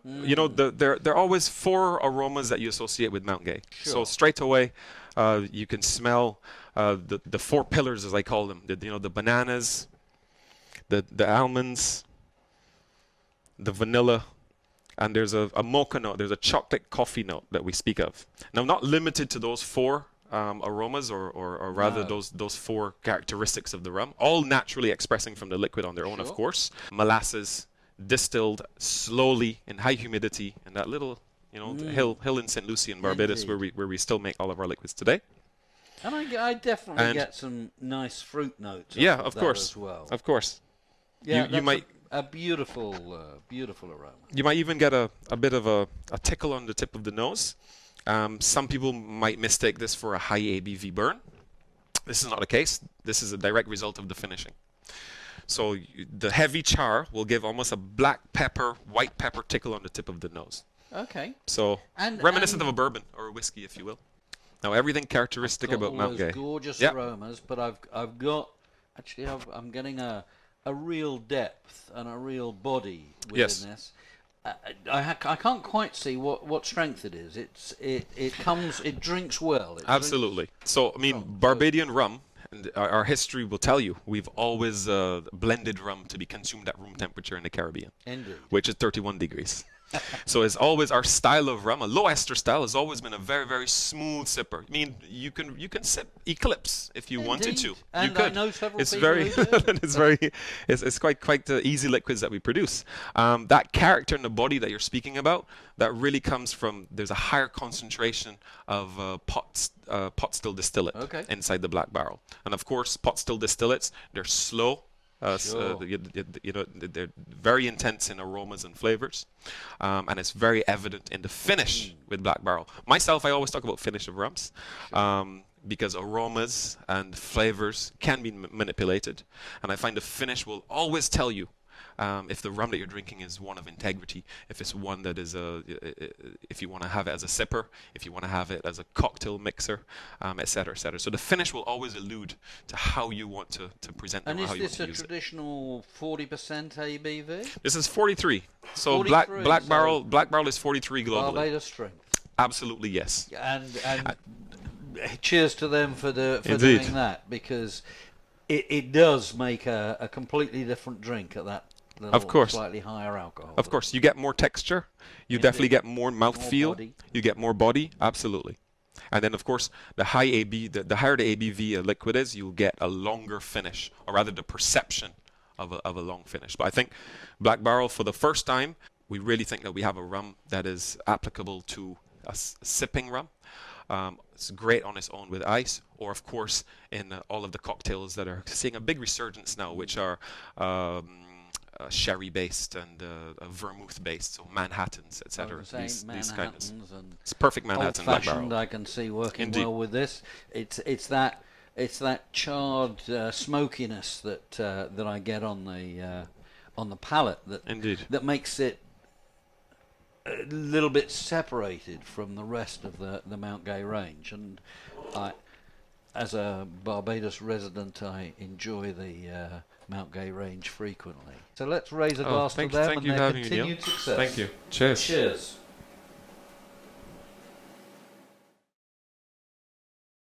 You know, there are always 4 aromas that you associate with Mount Gay. Sure. So straight away, you can smell the 4 pillars, as I call them. You know, the bananas, the almonds, the vanilla, and there's a mocha note. There's a chocolate coffee note that we speak of. Now, not limited to those 4 aromas, or rather those 4 characteristics of the rum, all naturally expressing from the liquid on their own, of course. Molasses, distilled slowly in high humidity in that little, you know, hill in St. Lucie in Barbados, where we still make all of our liquids today. And I definitely get some nice fruit notes. Yeah, of course, as well. Of course. Yeah, you might a beautiful aroma. You might even get a bit of a tickle on the tip of the nose. Some people might mistake this for a high ABV burn. This is not the case. This is a direct result of the finishing. So the heavy char will give almost a black pepper, white pepper tickle on the tip of the nose. Okay. So reminiscent of a bourbon or a whiskey, if you will. Now, everything characteristic about Mount Gay. Gorgeous aromas, but I'm getting a real depth and a real body within this. I can't quite see what strength it is. It drinks well. Absolutely. So I mean, Barbadian rum, and our history will tell you, we've always blended rum to be consumed at room temperature in the Caribbean. Indeed. Which is 31 degrees. So it's always our style of rum, a low ester style, has always been a very, very smooth sipper. I mean, you can sip Eclipse if you wanted to. And you could. I know several it's people very, who do. it's quite easy liquids that we produce. That character in the body that you're speaking about, that really comes from, there's a higher concentration of pot still distillate inside the black barrel. And of course, pot still distillates, they're slow. You know, they're very intense in aromas and flavors, and it's very evident in the finish with black barrel. Myself, I always talk about finish of rums, because aromas and flavors can be manipulated, and I find the finish will always tell you if the rum that you're drinking is one of integrity, if it's one that is if you want to have it as a sipper, if you want to have it as a cocktail mixer, etc., etc. So the finish will always allude to how you want to present them. And or how is you want this to a use traditional 40% ABV? This is 43. So 43, black barrel is 43 globally. Barbados strength. Absolutely, yes. And cheers to them for Indeed. doing that, because it does make a completely different drink at that level, of course, slightly higher alcohol. Of course, you get more texture. You definitely get more mouthfeel. You get more body. Absolutely. And then, of course, the higher the ABV a liquid is, you'll get a longer finish, or rather the perception of a long finish. But I think Black Barrel, for the first time, we really think that we have a rum that is applicable to a sipping rum. It's great on its own with ice, or of course in all of the cocktails that are seeing a big resurgence now, which are sherry-based and vermouth-based, so Manhattans, etc. These kinds. It's perfect Manhattan Black Barrel. I can see working well with this. It's that charred smokiness that I get on the palate that makes it a little bit separated from the rest of the Mount Gay range. And as a Barbados resident, I enjoy the Mount Gay range frequently. So let's raise a glass to them and their continued success. Thank you. Cheers. Cheers.